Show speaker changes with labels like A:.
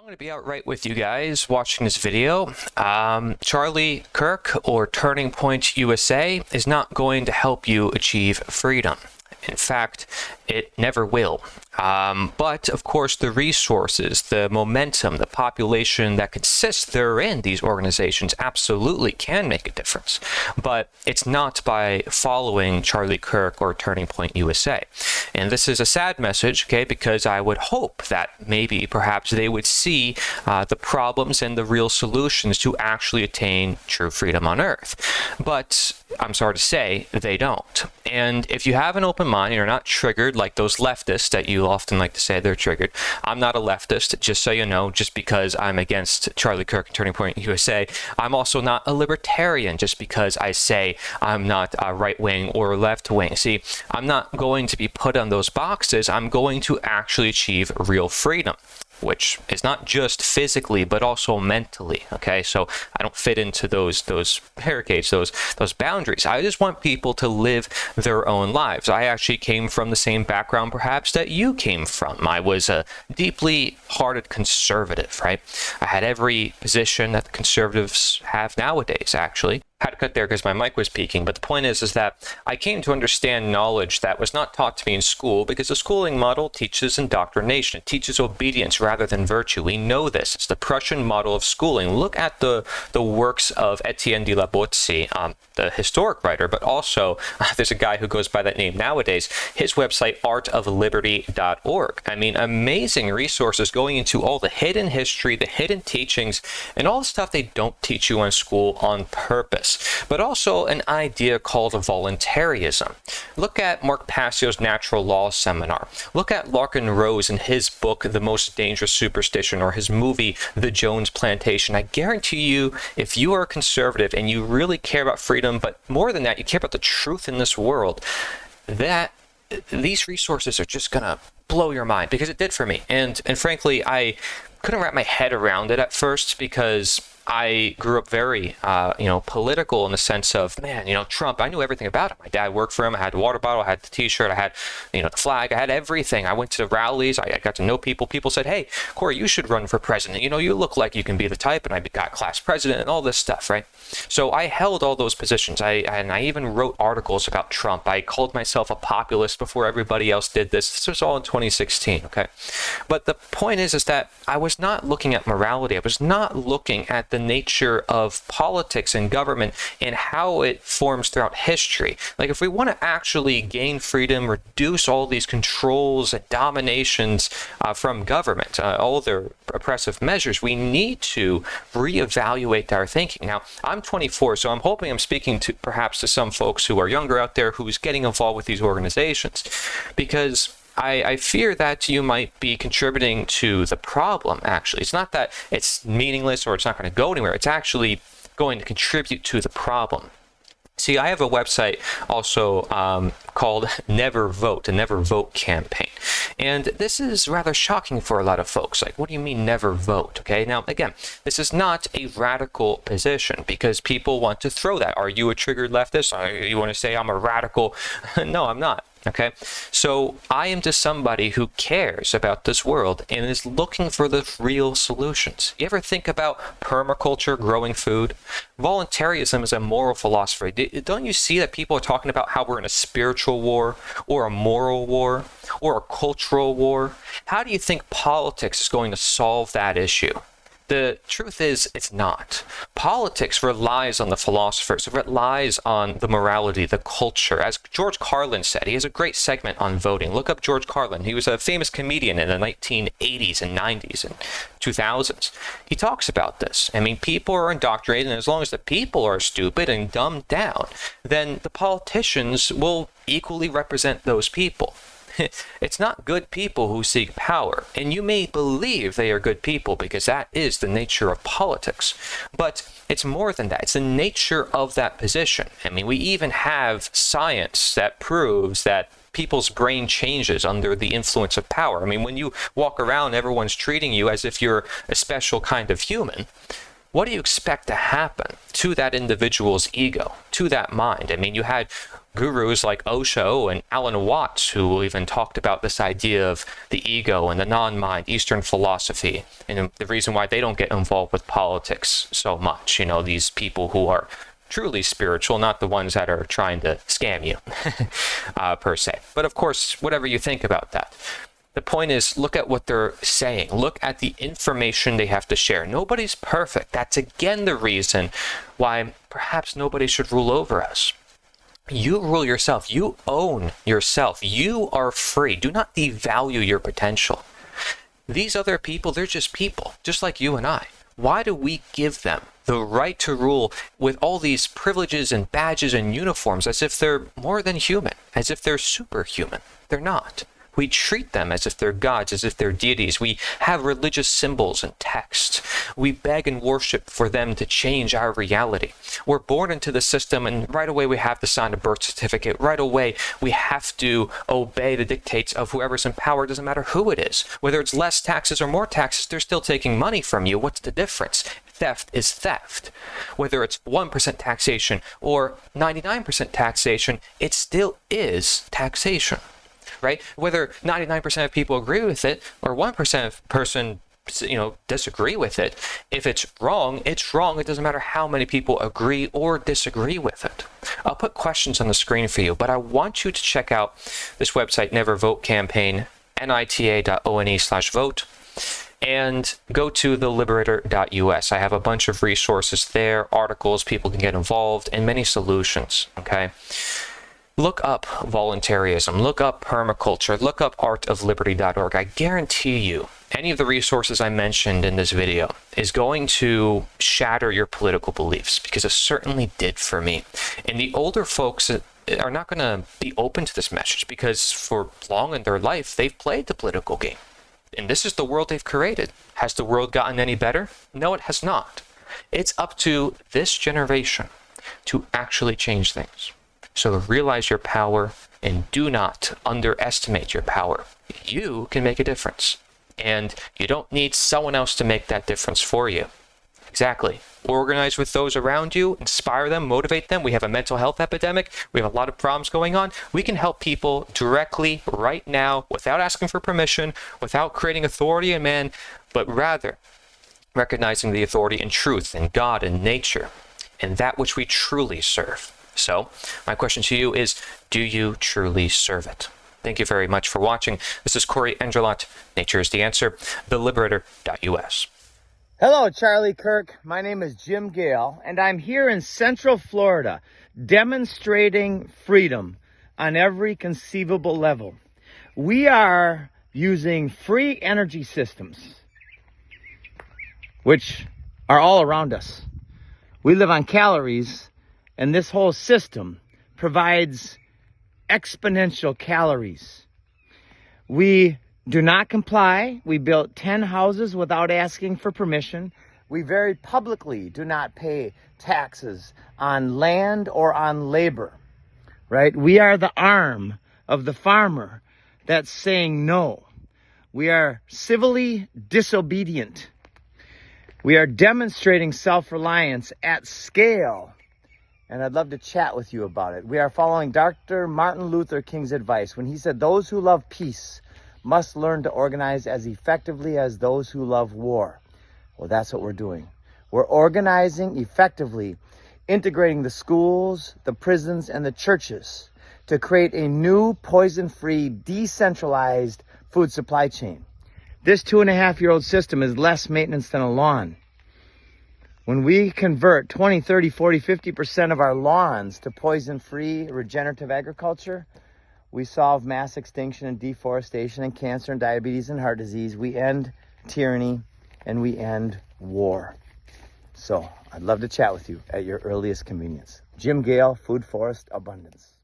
A: I'm going to be outright with you guys watching this video. Charlie Kirk or Turning Point USA is not going to help you achieve freedom. In fact, it never will. But of course, the resources, the momentum, the population that consists therein, these organizations absolutely can make a difference. But it's not by following Charlie Kirk or Turning Point USA. And this is a sad message, okay, because I would hope that maybe perhaps they would see the problems and the real solutions to actually attain true freedom on earth. But I'm sorry to say, they don't. And if you have an open mind, you're not triggered like those leftists that you often like to say they're triggered. I'm not a leftist, just so you know, just because I'm against Charlie Kirk and Turning Point USA. I'm also not a libertarian just because I say I'm not right-wing or left-wing. See, I'm not going to be put on those boxes. I'm going to actually achieve real freedom, which is not just physically, but also mentally, okay? So I don't fit into those barricades, those boundaries. I just want people to live their own lives. I actually came from the same background, perhaps, that you came from. I was a deeply hearted conservative, right? I had every position that the conservatives have nowadays, actually. Had to cut there because my mic was peaking, but the point is that I came to understand knowledge that was not taught to me in school, because the schooling model teaches indoctrination. It teaches obedience rather than virtue. We know this. It's the Prussian model of schooling. Look at the works of Etienne de la Boétie, the historic writer, but also there's a guy who goes by that name nowadays. His website, artofliberty.org. I mean, amazing resources going into all the hidden history, the hidden teachings, and all the stuff they don't teach you in school on purpose. But also an idea called voluntarism. Look at Mark Passio's Natural Law Seminar. Look at Larkin Rose in his book, The Most Dangerous Superstition, or his movie, The Jones Plantation. I guarantee you, if you are a conservative and you really care about freedom, but more than that, you care about the truth in this world, that these resources are just going to blow your mind, because it did for me. And frankly, I couldn't wrap my head around it at first, because I grew up very, political in the sense of, man, Trump, I knew everything about him. My dad worked for him. I had the water bottle, I had the t-shirt, I had, the flag, I had everything. I went to the rallies, I got to know people. People said, hey, Corey, you should run for president. You look like you can be the type, and I got class president and all this stuff, right? So I held all those positions. I even wrote articles about Trump. I called myself a populist before everybody else did this. This was all in 2016, okay? But the point is that I was not looking at morality. I was not looking at the nature of politics and government and how it forms throughout history. Like, if we want to actually gain freedom, reduce all these controls and dominations from government, all their oppressive measures, we need to reevaluate our thinking. Now, I'm 24, so I'm hoping I'm speaking to perhaps to some folks who are younger out there who's getting involved with these organizations, because I fear that you might be contributing to the problem, actually. It's not that it's meaningless or it's not going to go anywhere. It's actually going to contribute to the problem. See, I have a website also called Never Vote, the Never Vote campaign. And this is rather shocking for a lot of folks. Like, what do you mean never vote? Okay, now, again, this is not a radical position, because people want to throw that. Are you a triggered leftist? You want to say I'm a radical? No, I'm not. Okay, so I am just somebody who cares about this world and is looking for the real solutions. You ever think about permaculture, growing food? Voluntarism is a moral philosophy. Don't you see that people are talking about how we're in a spiritual war, or a moral war, or a cultural war? How do you think politics is going to solve that issue? The truth is, it's not. Politics relies on the philosophers. It relies on the morality, the culture. As George Carlin said, he has a great segment on voting. Look up George Carlin. He was a famous comedian in the 1980s and 90s and 2000s. He talks about this. I mean, people are indoctrinated, and as long as the people are stupid and dumbed down, then the politicians will equally represent those people. It's not good people who seek power, and you may believe they are good people because that is the nature of politics, but it's more than that. It's the nature of that position. I mean, we even have science that proves that people's brain changes under the influence of power. I mean, when you walk around, everyone's treating you as if you're a special kind of human. What do you expect to happen to that individual's ego, to that mind? I mean, you had gurus like Osho and Alan Watts, who even talked about this idea of the ego and the non-mind, Eastern philosophy, and the reason why they don't get involved with politics so much. These people who are truly spiritual, not the ones that are trying to scam you, per se. But of course, whatever you think about that. The point is, look at what they're saying. Look at the information they have to share. Nobody's perfect. That's again the reason why perhaps nobody should rule over us. You rule yourself. You own yourself. You are free. Do not devalue your potential. These other people, they're just people, just like you and I. Why do we give them the right to rule with all these privileges and badges and uniforms as if they're more than human, as if they're superhuman? They're not. We treat them as if they're gods, as if they're deities. We have religious symbols and texts. We beg and worship for them to change our reality. We're born into the system, and right away we have to sign a birth certificate. Right away we have to obey the dictates of whoever's in power. It doesn't matter who it is. Whether it's less taxes or more taxes, they're still taking money from you. What's the difference? Theft is theft. Whether it's 1% taxation or 99% taxation, it still is taxation. Right? Whether 99% of people agree with it or 1% of person disagree with it, if it's wrong, it's wrong. It doesn't matter how many people agree or disagree with it. I'll put questions on the screen for you, but I want you to check out this website, Never Vote Campaign, nita.one/vote, and go to the Liberator.us. I have a bunch of resources there, articles, people can get involved, and many solutions, okay? Look up voluntarism, look up permaculture, look up artofliberty.org. I guarantee you, any of the resources I mentioned in this video is going to shatter your political beliefs, because it certainly did for me. And the older folks are not going to be open to this message, because for long in their life, they've played the political game. And this is the world they've created. Has the world gotten any better? No, it has not. It's up to this generation to actually change things. So realize your power and do not underestimate your power. You can make a difference, and you don't need someone else to make that difference for you. Exactly. Organize with those around you, inspire them, motivate them. We have a mental health epidemic. We have a lot of problems going on. We can help people directly right now without asking for permission, without creating authority in man, but rather recognizing the authority in truth, in God, in nature, and that which we truly serve. So, my question to you is, do you truly serve it? Thank you very much for watching. This is Corey Engerlot. Nature is the answer. TheLiberator.us.
B: Hello, Charlie Kirk. My name is Jim Gale, and I'm here in Central Florida, demonstrating freedom on every conceivable level. We are using free energy systems, which are all around us. We live on calories, and this whole system provides exponential calories. We do not comply. We built 10 houses without asking for permission. We very publicly do not pay taxes on land or on labor, right? We are the arm of the farmer that's saying no. We are civilly disobedient. We are demonstrating self-reliance at scale, and I'd love to chat with you about it. We are following Dr. Martin Luther King's advice when he said, "Those who love peace must learn to organize as effectively as those who love war." Well, that's what we're doing. We're organizing effectively, integrating the schools, the prisons, and the churches to create a new poison-free, decentralized food supply chain. This 2.5-year-old system is less maintenance than a lawn. When we convert 20, 30, 40, 50% of our lawns to poison-free regenerative agriculture, we solve mass extinction and deforestation and cancer and diabetes and heart disease. We end tyranny and we end war. So I'd love to chat with you at your earliest convenience. Jim Gale, Food Forest Abundance.